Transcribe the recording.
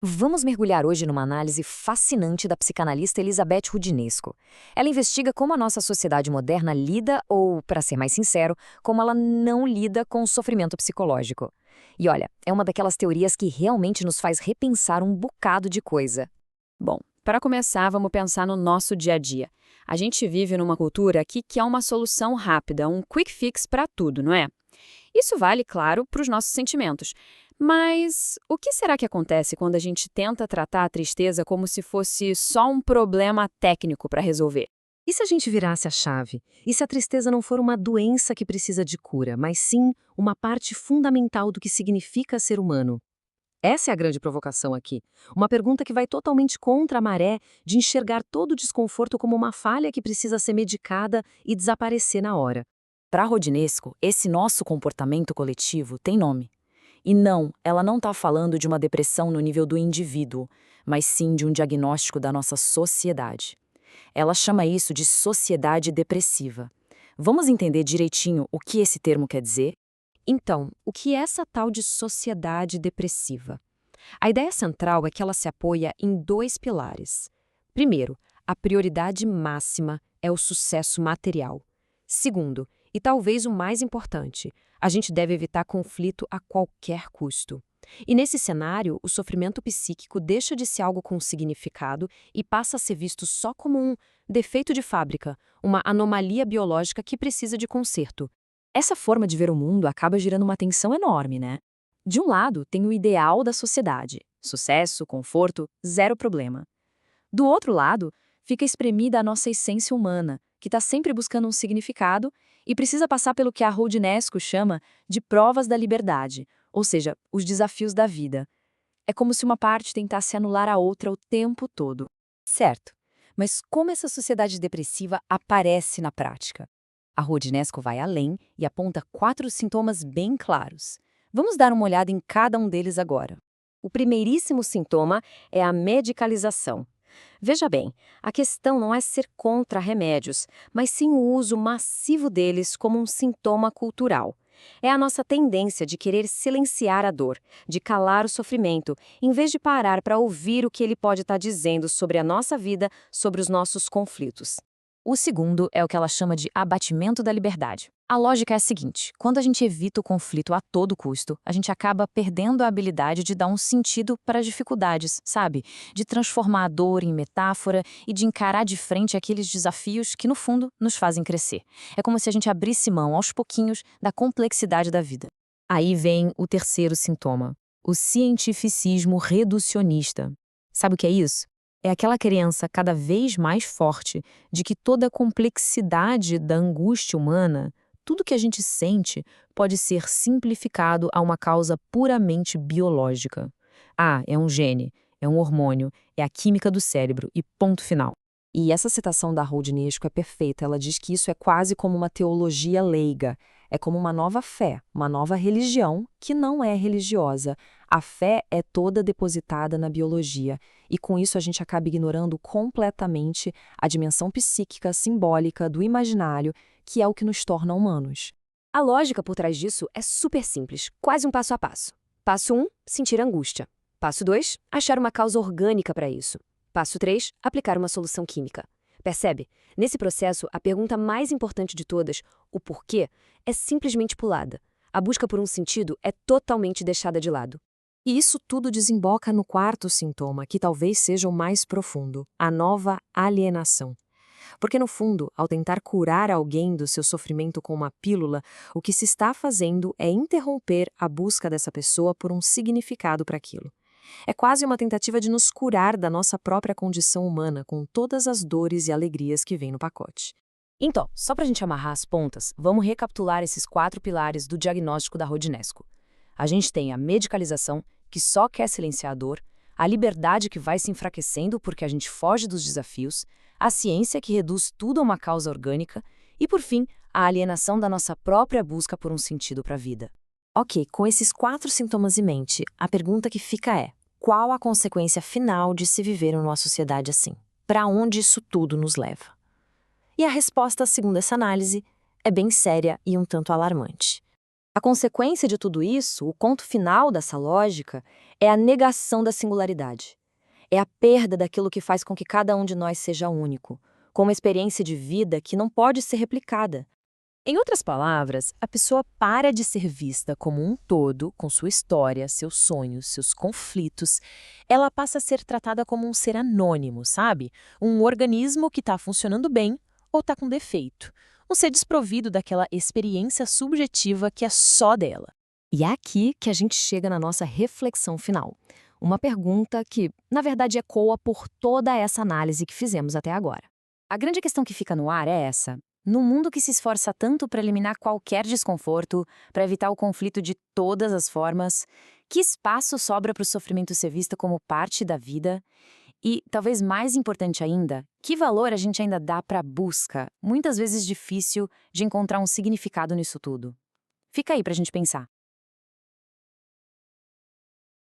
Vamos mergulhar hoje numa análise fascinante da psicanalista Elizabeth Roudinesco. Ela investiga como a nossa sociedade moderna lida, ou, para ser mais sincero, como ela não lida com o sofrimento psicológico. E olha, é uma daquelas teorias que realmente nos faz repensar um bocado de coisa. Bom, para começar, vamos pensar no nosso dia a dia. A gente vive numa cultura aqui que é uma solução rápida, um quick fix para tudo, não é? Isso vale, claro, para os nossos sentimentos. Mas o que será que acontece quando a gente tenta tratar a tristeza como se fosse só um problema técnico para resolver? E se a gente virasse a chave? E se a tristeza não for uma doença que precisa de cura, mas sim uma parte fundamental do que significa ser humano? Essa é a grande provocação aqui. Uma pergunta que vai totalmente contra a maré de enxergar todo o desconforto como uma falha que precisa ser medicada e desaparecer na hora. Para Roudinesco, esse nosso comportamento coletivo tem nome. E não, ela não está falando de uma depressão no nível do indivíduo, mas sim de um diagnóstico da nossa sociedade. Ela chama isso de sociedade depressiva. Vamos entender direitinho o que esse termo quer dizer? Então, o que é essa tal de sociedade depressiva? A ideia central é que ela se apoia em dois pilares. Primeiro, a prioridade máxima é o sucesso material. Segundo, e talvez o mais importante, a gente deve evitar conflito a qualquer custo. E nesse cenário, o sofrimento psíquico deixa de ser algo com significado e passa a ser visto só como um defeito de fábrica, uma anomalia biológica que precisa de conserto. Essa forma de ver o mundo acaba gerando uma tensão enorme, né? De um lado, tem o ideal da sociedade: sucesso, conforto, zero problema. Do outro lado, fica espremida a nossa essência humana, que está sempre buscando um significado e precisa passar pelo que a Roudinesco chama de provas da liberdade, ou seja, os desafios da vida. É como se uma parte tentasse anular a outra o tempo todo. Certo, mas como essa sociedade depressiva aparece na prática? A Roudinesco vai além e aponta 4 sintomas bem claros. Vamos dar uma olhada em cada um deles agora. O primeiríssimo sintoma é a medicalização. Veja bem, a questão não é ser contra remédios, mas sim o uso massivo deles como um sintoma cultural. É a nossa tendência de querer silenciar a dor, de calar o sofrimento, em vez de parar para ouvir o que ele pode estar dizendo sobre a nossa vida, sobre os nossos conflitos. O segundo é o que ela chama de abatimento da liberdade. A lógica é a seguinte: quando a gente evita o conflito a todo custo, a gente acaba perdendo a habilidade de dar um sentido para as dificuldades, sabe? De transformar a dor em metáfora e de encarar de frente aqueles desafios que, no fundo, nos fazem crescer. É como se a gente abrisse mão, aos pouquinhos, da complexidade da vida. Aí vem o terceiro sintoma: o cientificismo reducionista. Sabe o que é isso? É aquela crença cada vez mais forte de que toda a complexidade da angústia humana, tudo que a gente sente, pode ser simplificado a uma causa puramente biológica. Ah, é um gene, é um hormônio, é a química do cérebro e ponto final. E essa citação da Roudinesco é perfeita. Ela diz que isso é quase como uma teologia leiga. É como uma nova fé, uma nova religião que não é religiosa. A fé é toda depositada na biologia. E com isso a gente acaba ignorando completamente a dimensão psíquica, simbólica, do imaginário, que é o que nos torna humanos. A lógica por trás disso é super simples, quase um passo a passo. Passo 1, sentir angústia. Passo 2, achar uma causa orgânica para isso. Passo 3, aplicar uma solução química. Percebe? Nesse processo, a pergunta mais importante de todas, o porquê, é simplesmente pulada. A busca por um sentido é totalmente deixada de lado. E isso tudo desemboca no quarto sintoma, que talvez seja o mais profundo, a nova alienação. Porque, no fundo, ao tentar curar alguém do seu sofrimento com uma pílula, o que se está fazendo é interromper a busca dessa pessoa por um significado para aquilo. É quase uma tentativa de nos curar da nossa própria condição humana, com todas as dores e alegrias que vêm no pacote. Então, só para a gente amarrar as pontas, vamos recapitular esses 4 pilares do diagnóstico da Roudinesco. A gente tem a medicalização, que só quer silenciar a dor, a liberdade que vai se enfraquecendo porque a gente foge dos desafios, a ciência que reduz tudo a uma causa orgânica e, por fim, a alienação da nossa própria busca por um sentido para a vida. Ok, com esses 4 sintomas em mente, a pergunta que fica é: qual a consequência final de se viver numa sociedade assim? Para onde isso tudo nos leva? E a resposta, segundo essa análise, é bem séria e um tanto alarmante. A consequência de tudo isso, o ponto final dessa lógica, é a negação da singularidade. É a perda daquilo que faz com que cada um de nós seja único, com uma experiência de vida que não pode ser replicada. Em outras palavras, a pessoa para de ser vista como um todo, com sua história, seus sonhos, seus conflitos. Ela passa a ser tratada como um ser anônimo, sabe? Um organismo que está funcionando bem ou está com defeito. Um ser desprovido daquela experiência subjetiva que é só dela. E é aqui que a gente chega na nossa reflexão final. Uma pergunta que, na verdade, ecoa por toda essa análise que fizemos até agora. A grande questão que fica no ar é essa. No mundo que se esforça tanto para eliminar qualquer desconforto, para evitar o conflito de todas as formas, que espaço sobra para o sofrimento ser visto como parte da vida? E, talvez mais importante ainda, que valor a gente ainda dá para a busca, muitas vezes difícil, de encontrar um significado nisso tudo? Fica aí para a gente pensar.